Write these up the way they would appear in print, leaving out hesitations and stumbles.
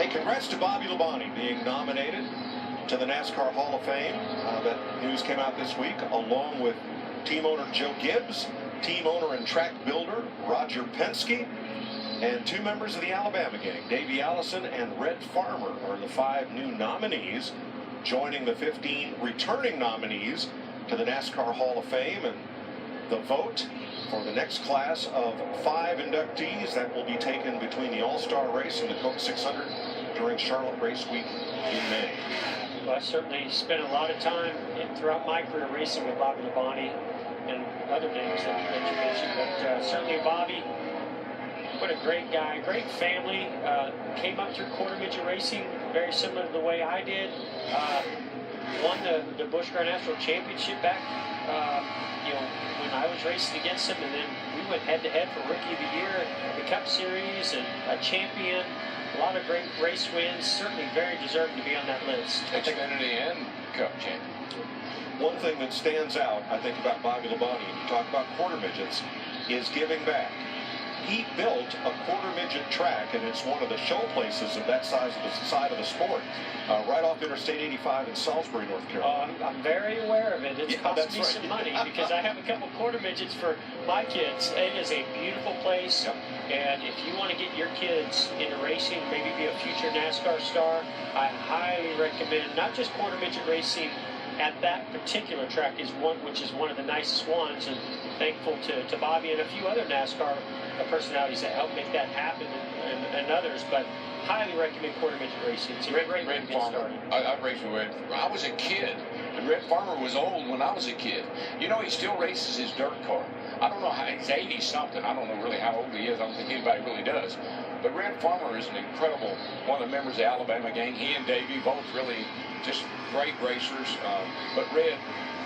Hey, congrats to Bobby Labonte being nominated to the NASCAR Hall of Fame. That news came out this week, along with team owner Joe Gibbs, team owner and track builder Roger Penske, and two members of the Alabama gang, Davey Allison and Red Farmer, are the 5 new nominees, joining the 15 returning nominees to the NASCAR Hall of Fame. And the vote for the next class of 5 inductees that will be taken between the All-Star race and the Coke 600 during Charlotte Race Week in May. Well, I certainly spent a lot of time throughout my career racing with Bobby Labonte and other names that you mentioned, but certainly Bobby, what a great guy, great family. Came up through quarter midget racing very similar to the way I did. Won the Busch Grand National Championship back, when I was racing against him, and then we went head-to-head for Rookie of the Year, the Cup Series, and a champion. A lot of great race wins. Certainly very deserving to be on that list. Xfinity and Cup champion. One thing that stands out, I think, about Bobby Labonte, and you talk about quarter midgets, is giving back. He built a quarter midget track, and it's one of the show places of that side of the sport, right off Interstate 85 in Salisbury, North Carolina. I'm very aware of it. It's cost me some money because I have a couple quarter midgets for my kids. It is a beautiful place, and if you want to get your kids into racing, maybe be a future NASCAR star, I highly recommend not just quarter midget racing at that particular track, which is one of the nicest ones, and thankful to Bobby and a few other NASCAR personalities that helped make that happen, and others, but highly recommend quarter midget racing. It's a great way to get started. I raced with Red. I was a kid, and Red Farmer was old when I was a kid. You know, he still races his dirt car. I don't know how, he's 80-something. I don't know really how old he is. I don't think anybody really does. But Red Farmer is an incredible, one of the members of the Alabama gang. He and Davey, both really just great racers. But Red,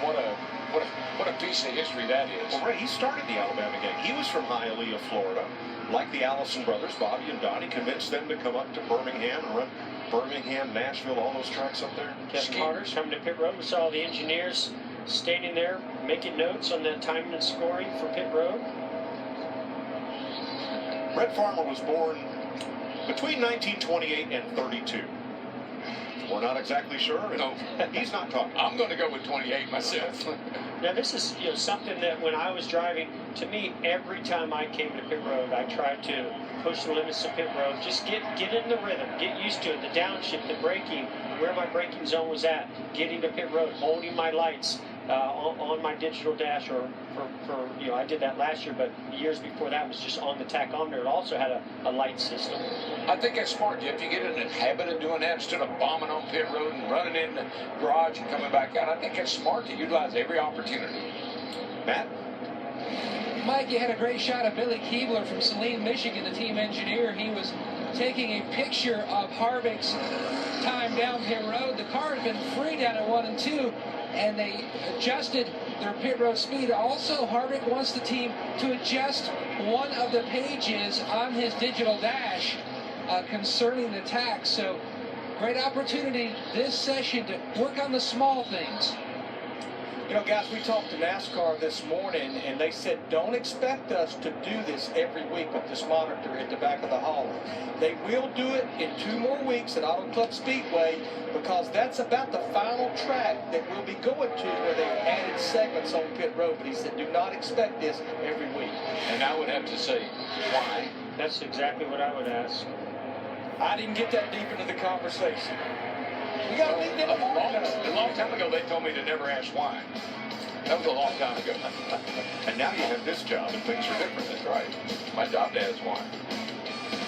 what a piece of history that is. Well, Ray, he started the Alabama gang. He was from Hialeah, Florida. Like the Allison brothers, Bobby and Donnie, convinced them to come up to Birmingham and run Birmingham, Nashville, all those tracks up there. Kevin Carter's coming to pit road. We saw the engineers standing there making notes on the timing and scoring for pit road. Red Farmer was born between 1928 and 32. We're not exactly sure. No. He's not talking. I'm going to go with 28 myself. Now, this is something that when I was driving, to me, every time I came to pit road, I tried to push the limits of pit road. Just get in the rhythm, get used to it, the downshift, the braking, where my braking zone was at, getting to pit road, holding my lights on my digital dash, or I did that last year, but years before that was just on the tachometer. It also had a light system. I think that's smart, Jeff. You get in the habit of doing that instead of bombing on pit road and running in the garage and coming back out. I think it's smart to utilize every opportunity. Matt? Mike, you had a great shot of Billy Keebler from Saline, Michigan, the team engineer. He was taking a picture of Harvick's time down pit road. The car had been free down at 1 and 2, and they adjusted their pit road speed. Also, Harvick wants the team to adjust one of the pages on his digital dash concerning the tax. So, great opportunity this session to work on the small things. You know, guys, we talked to NASCAR this morning, and they said, don't expect us to do this every week with this monitor at the back of the hauler. They will do it in 2 more weeks at Auto Club Speedway, because that's about the final track that we'll be going to where they've added segments on pit road. But he said, do not expect this every week. And I would have to say, why? That's exactly what I would ask. I didn't get that deep into the conversation. We got to meet in the morning. A long time ago, they told me to never ask why. That was a long time ago. And now you have this job, and things are different. That's right. My job to ask why.